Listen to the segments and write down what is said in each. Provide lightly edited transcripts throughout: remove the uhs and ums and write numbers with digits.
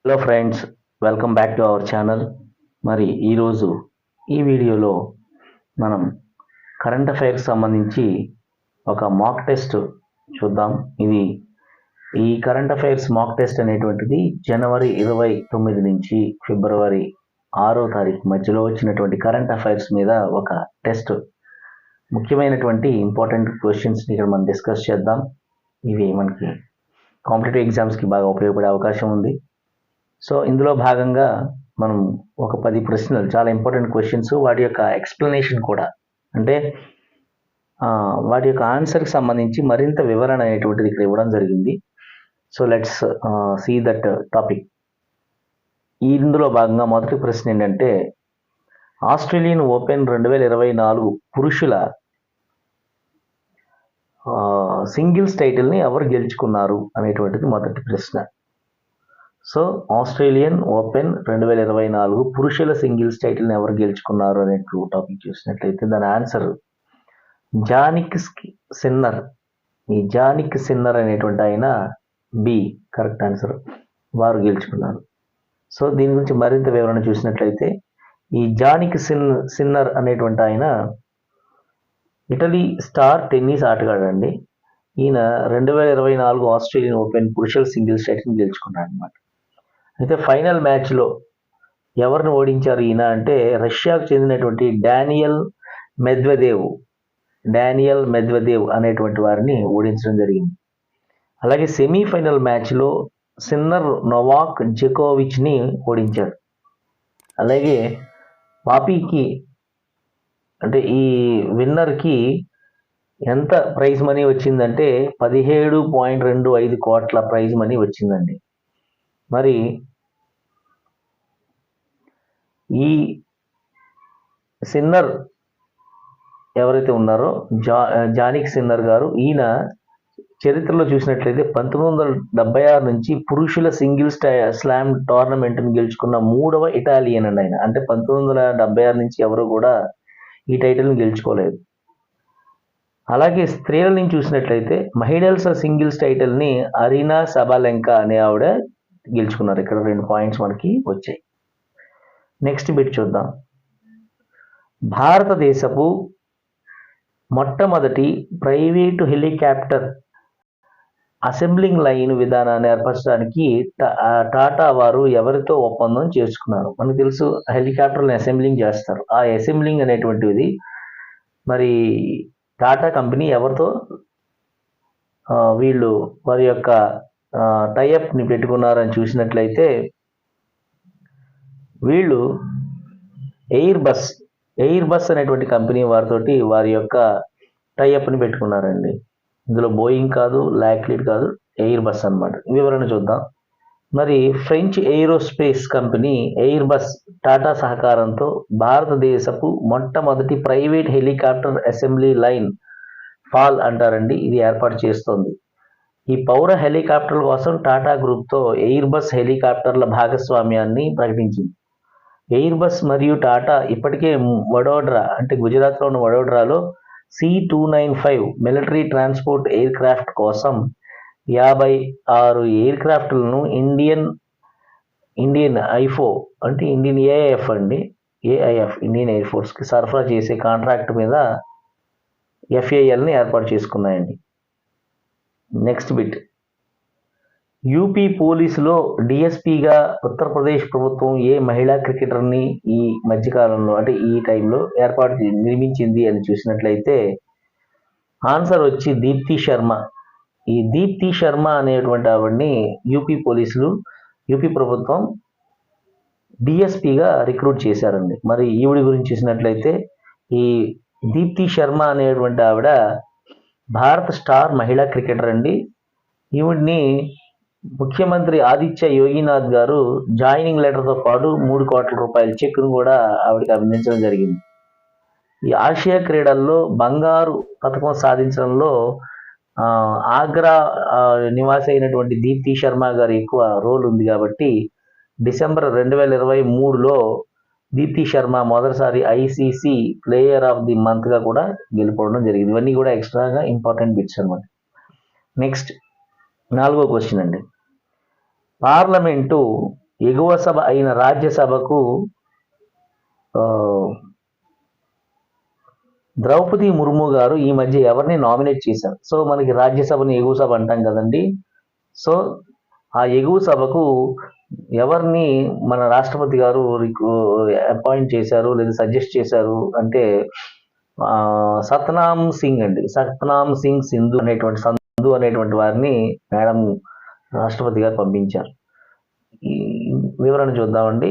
Hello friends, welcome back to our channel. మరి ఈరోజు ఈ వీడియోలో మనం కరెంట్ అఫైర్స్ సంబంధించి ఒక మాక్ టెస్ట్ చూద్దాం. ఈ కరెంట్ అఫైర్స్ మాక్ టెస్ట్ అనేటువంటిది జనవరి 29 నుంచి ఫిబ్రవరి 6వ తారీఖు మధ్యలో వచ్చినటువంటి కరెంట్ అఫైర్స్ మీద ఒక టెస్ట్. ముఖ్యమైనటువంటి ఇంపార్టెంట్ క్వశ్చన్స్ని ఇక్కడ మనం డిస్కస్ చేద్దాం. ఇవి మనకి కాంపిటేటివ్ ఎగ్జామ్స్కి బాగా ఉపయోగపడే అవకాశం ఉంది. సో ఇందులో భాగంగా మనం ఒక 10 ప్రశ్నలు, చాలా ఇంపార్టెంట్ క్వశ్చన్స్, వాటి యొక్క ఎక్స్ప్లెనేషన్ కూడా, అంటే వాటి యొక్క ఆన్సర్కి సంబంధించి మరింత వివరణ అనేటువంటిది ఇక్కడ ఇవ్వడం జరిగింది. So let's see that topic. ఇందులో భాగంగా మొదటి ప్రశ్న ఏంటంటే, ఆస్ట్రేలియన్ ఓపెన్ 2024 పురుషుల సింగిల్స్ టైటిల్ని ఎవరు గెలుచుకున్నారు అనేటువంటిది మొదటి ప్రశ్న. సో ఆస్ట్రేలియన్ ఓపెన్ 2024 పురుషుల సింగిల్స్ టైటిల్ని ఎవరు గెలుచుకున్నారు అనే టాపిక్ చూసినట్లయితే దాని ఆన్సర్ జానిక్ సిన్నర్. ఈ జానిక్ సిన్నర్ అనేటువంటి ఆయన బి కరెక్ట్ ఆన్సర్, వారు గెలుచుకున్నారు. సో దీని గురించి మరింత వివరణ చూసినట్లయితే, ఈ జానిక్ సిన్నర్ అనేటువంటి ఆయన ఇటలీ స్టార్ టెన్నిస్ ఆటగాడండి. ఈయన 2024 ఆస్ట్రేలియన్ ఓపెన్ పురుషుల సింగిల్స్ టైటిల్ని గెలుచుకున్నాడు అనమాట. అయితే ఫైనల్ మ్యాచ్లో ఎవరిని ఓడించారు ఈయన అంటే, రష్యాకు చెందినటువంటి డానియల్ మెద్వదేవ్ అనేటువంటి వారిని ఓడించడం జరిగింది. అలాగే సెమీఫైనల్ మ్యాచ్లో సిన్నర్ నోవాక్ జోకోవిచ్ని ఓడించారు. అలాగే పాపీకి, అంటే ఈ విన్నర్కి ఎంత ప్రైజ్ మనీ వచ్చిందంటే 17.25 కోట్ల ప్రైజ్ మనీ వచ్చిందండి. మరి ఈ సిన్నర్ ఎవరైతే ఉన్నారో జానిక్ సిన్నర్ గారు, ఈయన చరిత్రలో చూసినట్లయితే 1976 నుంచి పురుషుల సింగిల్స్ స్లామ్ టోర్నమెంట్ని గెలుచుకున్న 3వ ఇటాలియన్ అండి ఆయన. అంటే 1976 నుంచి ఎవరు కూడా ఈ టైటిల్ని గెలుచుకోలేదు. అలాగే స్త్రీల నుంచి చూసినట్లయితే మహిళల సింగిల్స్ టైటిల్ని అరీనా సబాలెంకా అనే ఆవిడ గెలుచుకున్నారు. ఇక్కడ 2 పాయింట్స్ మనకి వచ్చాయి. నెక్స్ట్ బిట్ చూద్దాం. భారతదేశపు మొట్టమొదటి ప్రైవేటు హెలికాప్టర్ అసెంబ్లింగ్ లైన్ విధానాన్ని ఏర్పరచడానికి టాటా వారు ఎవరితో ఒప్పందం చేసుకున్నారు? మనకు తెలుసు, హెలికాప్టర్లను అసెంబ్లింగ్ చేస్తారు. ఆ అసెంబ్లింగ్ అనేటువంటిది మరి టాటా కంపెనీ ఎవరితో వీళ్ళు వారి యొక్క టైఅప్ని పెట్టుకున్నారని చూసినట్లయితే, వీళ్ళు ఎయిర్ బస్ అనేటువంటి కంపెనీ వారితోటి వారి యొక్క టైఅప్ని పెట్టుకున్నారండి. ఇందులో బోయింగ్ కాదు, లాక్లీడ్ కాదు, ఎయిర్ బస్ అనమాట. వివరణ చూద్దాం. మరి French aerospace company air bus Tata సహకారంతో భారతదేశపు మొట్టమొదటి private helicopter assembly line fall అంటారండి, ఇది ఏర్పాటు చేస్తోంది. ఈ పౌర హెలికాప్టర్ల కోసం టాటా గ్రూప్తో ఎయిర్ బస్ హెలికాప్టర్ల భాగస్వామ్యాన్ని ప్రకటించింది. ఎయిర్ బస్ మరియు టాటా ఇప్పటికే వడోదరా, అంటే గుజరాత్లో ఉన్న వడోదరాలో C-295 military transport air craft కోసం 56 ఎయిర్ క్రాఫ్ట్లను ఇండియన్ ఐఫో, అంటే ఇండియన్ ఏఐఎఫ్ అండి, ఇండియన్ ఎయిర్ ఫోర్స్కి సరఫరా చేసే కాంట్రాక్ట్ మీద FALని ఏర్పాటు చేసుకున్నాయండి. Next bit. యూపీ పోలీసులో డిఎస్పీగా ఉత్తరప్రదేశ్ ప్రభుత్వం ఏ మహిళా క్రికెటర్ని ఈ మధ్యకాలంలో, అంటే ఈ టైంలో నిర్మించింది అని చూసినట్లయితే ఆన్సర్ వచ్చి దీప్తి శర్మ. ఈ దీప్తి శర్మ అనేటువంటి ఆవిడ్ని యూపీ ప్రభుత్వం డిఎస్పీగా రిక్రూట్ చేశారండి. మరి ఈవిడి గురించి చూసినట్లయితే, ఈ దీప్తి శర్మ అనేటువంటి ఆవిడ భారత స్టార్ మహిళా క్రికెటర్ అండి. ఈవిడ్ని ముఖ్యమంత్రి ఆదిత్య యోగినాథ్ గారు జాయినింగ్ లెటర్తో పాటు 3 కోట్ల రూపాయల చెక్ను కూడా ఆవిడకి అందించడం జరిగింది. ఈ ఆసియా క్రీడల్లో బంగారు పథకం సాధించడంలో ఆగ్రా నివాసి అయినటువంటి దీప్తి శర్మ గారు ఎక్కువ రోల్ ఉంది కాబట్టి డిసెంబర్ 2023లో దీప్తి శర్మ మొదటిసారి ICC ప్లేయర్ ఆఫ్ ది మంత్గా కూడా గెలుపొందడం జరిగింది. ఇవన్నీ కూడా ఎక్స్ట్రాగా ఇంపార్టెంట్ బిట్స్ అనమాట. నెక్స్ట్ 4వ క్వశ్చన్ అండి. పార్లమెంటు ఎగువ సభ అయిన రాజ్యసభకు ద్రౌపది ముర్ము గారు ఈ మధ్య ఎవరిని నామినేట్ చేశారు? సో మనకి రాజ్యసభని ఎగువ సభ అంటాం కదండి. సో ఆ ఎగువ సభకు ఎవరిని మన రాష్ట్రపతి గారు అపాయింట్ చేశారు లేదా సజెస్ట్ చేశారు అంటే సత్నామ్ సింగ్ అండి. సత్నామ్ సింగ్ సింధు అనేటువంటి వారిని మేడం రాష్ట్రపతి గారు పంపించారు. ఈ వివరణ చూద్దామండి.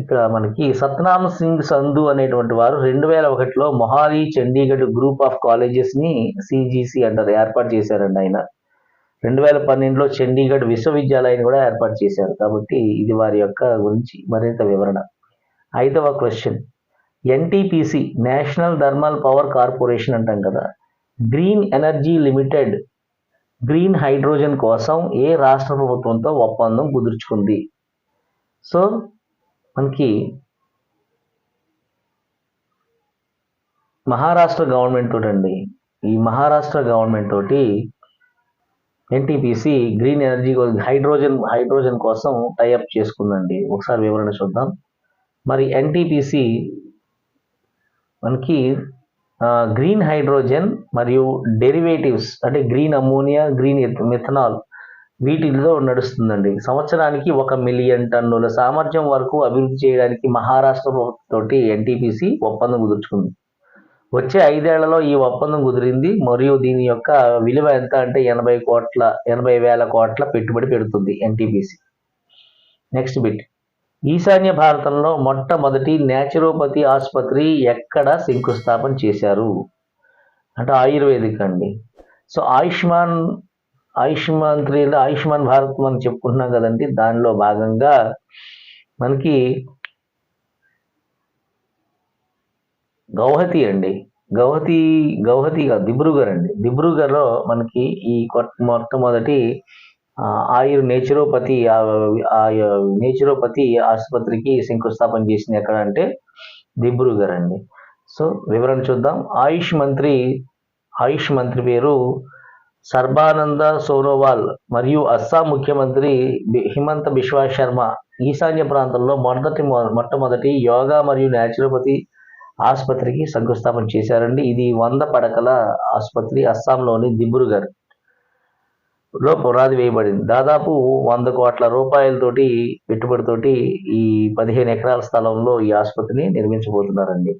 ఇక్కడ మనకి సత్నామ్ సింగ్ సంధు అనేటువంటి వారు 2001లో Mohali Chandigarh group of కాలేజెస్ని CGC అంటారు ఏర్పాటు చేశారండి. ఆయన 2012లో చండీగఢ్ విశ్వవిద్యాలయాన్ని కూడా ఏర్పాటు చేశారు. కాబట్టి ఇది వారి యొక్క గురించి మరింత వివరణ. 5వ question, NTPC national thermal power corporation అంటాం కదా, green energy limited green hydrogen కోసం ఏ రాష్ట్ర ప్రభుత్వంతో ఒప్పందం కుదుర్చుకుంది? సో మనకి మహారాష్ట్ర గవర్నమెంట్ తోటి అండి. ఈ మహారాష్ట్ర గవర్నమెంట్ తోటి ఎన్టీపీసీ గ్రీన్ ఎనర్జీ హైడ్రోజన్ కోసం టైఅప్ చేసుకుందండి. ఒకసారి వివరణ చూద్దాం. మరి ఎన్టీపీసీ మనకి గ్రీన్ హైడ్రోజన్ మరియు డెరివేటివ్స్ అంటే గ్రీన్ అమోనియా, గ్రీన్ మిథనాల్ వీటిలో నడుస్తుందండి. సంవత్సరానికి 1 మిలియన్ టన్నుల సామర్థ్యం వరకు అభివృద్ధి చేయడానికి మహారాష్ట్ర ప్రభుత్వంతోటి ఎన్టీపీసీ ఒప్పందం కుదుర్చుకుంది. వచ్చే 5 ఏళ్లలో ఈ ఒప్పందం కుదిరింది మరియు దీని యొక్క విలువ ఎంత అంటే 80,000 కోట్ల పెట్టుబడి పెడుతుంది ఎన్టీపీసీ. నెక్స్ట్ బిట్, ఈశాన్య భారతంలో మొట్టమొదటి న్యాచురోపతి ఆసుపత్రి ఎక్కడ శంకుస్థాపన చేశారు? అంటే ఆయుర్వేదిక్ అండి. సో ఆయుష్మాన్ భారత్ మనం చెప్పుకుంటున్నాం కదండి. దానిలో భాగంగా మనకి గౌహతి అండి. గౌహతి కాదు, దిబ్రూగర్ అండి. దిబ్రూగర్లో మనకి ఈ మొట్టమొదటి నేచురోపతి ఆసుపత్రికి శంకుస్థాపన చేసింది ఎక్కడ అంటే దిబ్రూగర్ అండి. సో వివరణ చూద్దాం. ఆయుష్ మంత్రి పేరు సర్బానంద సోనోవాల్ మరియు అస్సాం ముఖ్యమంత్రి హిమంత బిశ్వా శర్మ ఈశాన్య ప్రాంతంలో మొట్టమొదటి యోగా మరియు న్యాచురోపతి ఆసుపత్రికి శంకుస్థాపన చేశారండి. ఇది 100 పడకల ఆసుపత్రి అస్సాంలోని దిబ్రూగర్ లో పునాది వేయబడింది. దాదాపు 100 కోట్ల రూపాయలతోటి పెట్టుబడితోటి ఈ 15 ఎకరాల స్థలంలో ఈ ఆసుపత్రిని నిర్మించబోతున్నారండి.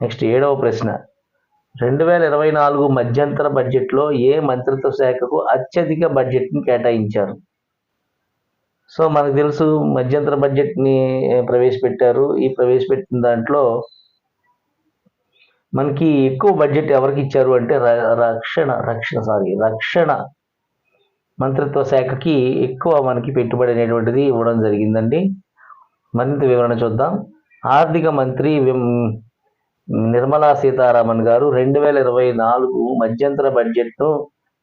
నెక్స్ట్ 7వ ప్రశ్న, 2024 మధ్యంతర బడ్జెట్లో ఏ మంత్రిత్వ శాఖకు అత్యధిక బడ్జెట్ని కేటాయించారు? సో మనకు తెలుసు మధ్యంతర బడ్జెట్ని ప్రవేశపెట్టారు. ఈ ప్రవేశపెట్టిన దాంట్లో మనకి ఎక్కువ బడ్జెట్ ఎవరికి ఇచ్చారు అంటే రక్షణ మంత్రిత్వ శాఖకి ఎక్కువ మనకి పెట్టుబడి అనేటువంటిది ఇవ్వడం జరిగిందండి. మరింత వివరణ చూద్దాం. ఆర్థిక మంత్రి నిర్మలా సీతారామన్ గారు 2024 మధ్యంతర బడ్జెట్ను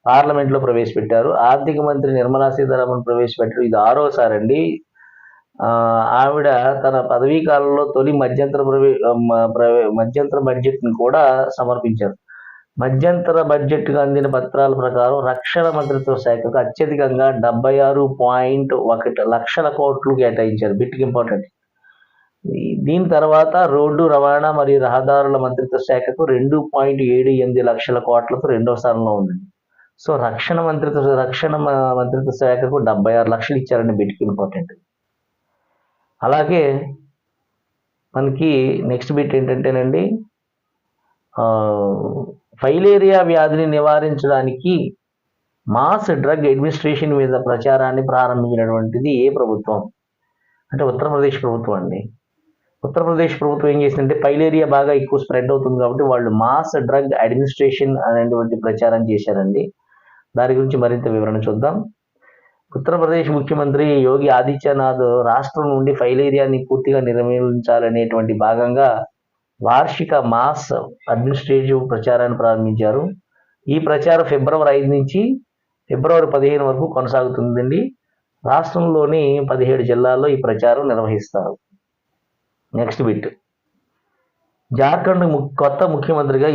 పార్లమెంట్లో ప్రవేశపెట్టారు. ఆర్థిక మంత్రి నిర్మలా సీతారామన్ ప్రవేశపెట్టారు. ఇది 6వసారి అండి. ఆవిడ తన పదవీ కాలంలో తొలి మధ్యంతర బడ్జెట్ని కూడా సమర్పించారు. మధ్యంతర బడ్జెట్కు అందిన పత్రాల ప్రకారం రక్షణ మంత్రిత్వ శాఖకు అత్యధికంగా 76.1 లక్షల కోట్లు కేటాయించారు. బిట్కి ఇంపార్టెంట్. దీని తర్వాత రోడ్డు రవాణా మరియు రహదారుల మంత్రిత్వ శాఖకు 2.78 లక్షల కోట్లతో 2వ స్థానంలో ఉంది. సో రక్షణ మంత్రిత్వ శాఖకు 76 లక్షలు ఇచ్చారండి. బిట్కి ఇంపార్టెంట్. అలాగే మనకి నెక్స్ట్ బిట్ ఏంటంటేనండి, ఫైలేరియా వ్యాధిని నివారించడానికి మాస్ డ్రగ్ అడ్మినిస్ట్రేషన్ మీద ప్రచారాన్ని ప్రారంభించినటువంటిది ఏ ప్రభుత్వం అంటే ఉత్తరప్రదేశ్ ప్రభుత్వం అండి. ఉత్తరప్రదేశ్ ప్రభుత్వం ఏం చేసిందంటే ఫైలేరియా బాగా ఎక్కువ స్ప్రెడ్ అవుతుంది కాబట్టి వాళ్ళు మాస్ డ్రగ్ అడ్మినిస్ట్రేషన్ అనేటువంటి ప్రచారం చేశారండి. దాని గురించి మరింత వివరణ చూద్దాం. ఉత్తరప్రదేశ్ ముఖ్యమంత్రి యోగి ఆదిత్యనాథ్ రాష్ట్రం నుండి ఫైలేరియాని పూర్తిగా నిర్మూలించాలనేటువంటి భాగంగా వార్షిక మాస్ అడ్మినిస్ట్రేటివ్ ప్రచారాన్ని ప్రారంభించారు. ఈ ప్రచారం ఫిబ్రవరి 5 నుంచి ఫిబ్రవరి 15 వరకు కొనసాగుతుందండి. రాష్ట్రంలోని 17 జిల్లాల్లో ఈ ప్రచారం నిర్వహిస్తారు. నెక్స్ట్ బిట్, జార్ఖండ్ కొత్త ముఖ్యమంత్రిగా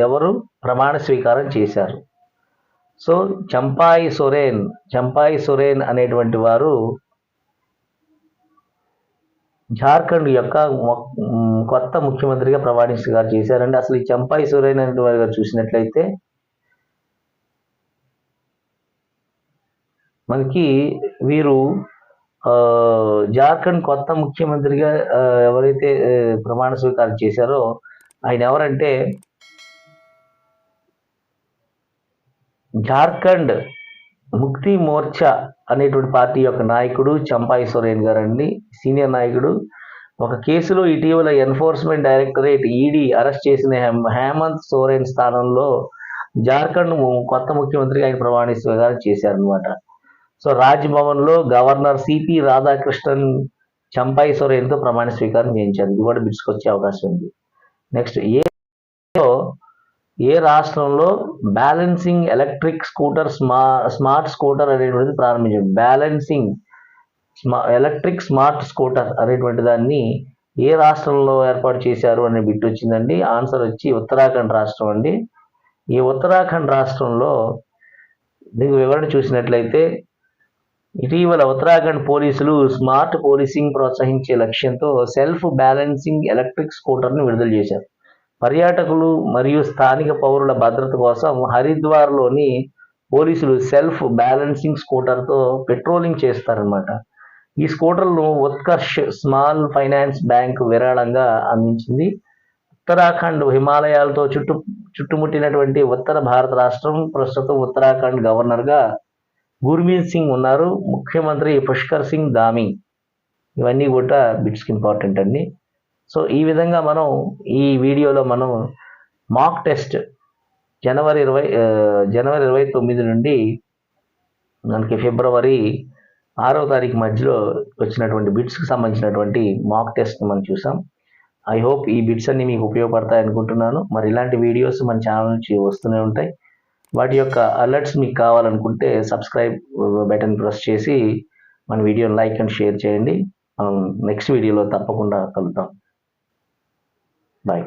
ఎవరు ప్రమాణ స్వీకారం చేశారు? సో చంపాయి సొరేన్ అనేటువంటి వారు జార్ఖండ్ యొక్క కొత్త ముఖ్యమంత్రిగా ప్రమాణ స్వీకారం చేశారండి. అసలు ఈ చంపాయి సొరేన్ అనే వారు చూసినట్లయితే మనకి వీరు జార్ఖండ్ కొత్త ముఖ్యమంత్రిగా ఎవరైతే ప్రమాణ స్వీకారం చేశారో ఆయన ఎవరంటే జార్ఖండ్ ముక్తి మోర్చా అనేటువంటి పార్టీ యొక్క నాయకుడు చంపాయి సొరేన్ గారండి, సీనియర్ నాయకుడు. ఒక కేసులో ఇటీవల ఎన్ఫోర్స్మెంట్ డైరెక్టరేట్ ఈడీ అరెస్ట్ చేసిన హేమంత్ సోరెన్ స్థానంలో జార్ఖండ్ కొత్త ముఖ్యమంత్రిగా ఆయన ప్రమాణ స్వీకారం చేశారనమాట. సో రాజ్భవన్లో గవర్నర్ సిపి రాధాకృష్ణన్ చంపాయి సొరేన్తో ప్రమాణ స్వీకారం చేయించారు. ఇది కూడా బిట్స్కి వచ్చే అవకాశం ఉంది. నెక్స్ట్ ఏ రాష్ట్రంలో balancing electric scooter smart scooter అనేటువంటిది ప్రారంభించారు. బ్యాలెన్సింగ్ ఎలక్ట్రిక్ స్మార్ట్ స్కూటర్ అనేటువంటి దాన్ని ఏ రాష్ట్రంలో ఏర్పాటు చేశారు అనే బిట్ వచ్చిందండి. ఆన్సర్ వచ్చి ఉత్తరాఖండ్ రాష్ట్రం అండి. ఈ ఉత్తరాఖండ్ రాష్ట్రంలో దీనికి వివరణ చూసినట్లయితే ఇటీవల ఉత్తరాఖండ్ పోలీసులు స్మార్ట్ పోలీసింగ్ ప్రోత్సహించే లక్ష్యంతో సెల్ఫ్ బ్యాలెన్సింగ్ ఎలక్ట్రిక్ స్కూటర్ని విడుదల చేశారు. పర్యాటకులు మరియు స్థానిక పౌరుల భద్రత కోసం హరిద్వార్లోని పోలీసులు సెల్ఫ్ బ్యాలెన్సింగ్ స్కూటర్తో పెట్రోలింగ్ చేస్తారనమాట. ఈ స్కూటర్లను ఉత్కర్ష్ స్మాల్ ఫైనాన్స్ బ్యాంక్ విరాళంగా అందించింది. ఉత్తరాఖండ్ హిమాలయాలతో చుట్టుముట్టినటువంటి ఉత్తర భారత రాష్ట్రం. ప్రస్తుతం ఉత్తరాఖండ్ గవర్నర్గా గుర్మీత్ సింగ్ ఉన్నారు, ముఖ్యమంత్రి పుష్కర్ సింగ్ ధామి. ఇవన్నీ కూడా బిట్స్కి ఇంపార్టెంట్ అండి. సో ఈ విధంగా మనం ఈ వీడియోలో మనం మాక్ టెస్ట్ జనవరి 29 నుండి మనకి ఫిబ్రవరి 6వ తారీఖు మధ్యలో వచ్చినటువంటి బిట్స్కి సంబంధించినటువంటి మాక్ టెస్ట్ మనం చూసాం. ఐ హోప్ ఈ బిట్స్ అన్ని మీకు ఉపయోగపడతాయి అనుకుంటున్నాను. మరి ఇలాంటి వీడియోస్ మన ఛానల్ నుంచి వస్తూనే ఉంటాయి. వాటి యొక్క అలర్ట్స్ మీకు కావాలనుకుంటే సబ్స్క్రైబ్ బటన్ ప్రెస్ చేసి మన వీడియోని లైక్ అండ్ షేర్ చేయండి. మనం నెక్స్ట్ వీడియోలో తప్పకుండా కలుద్దాం. బాయ్.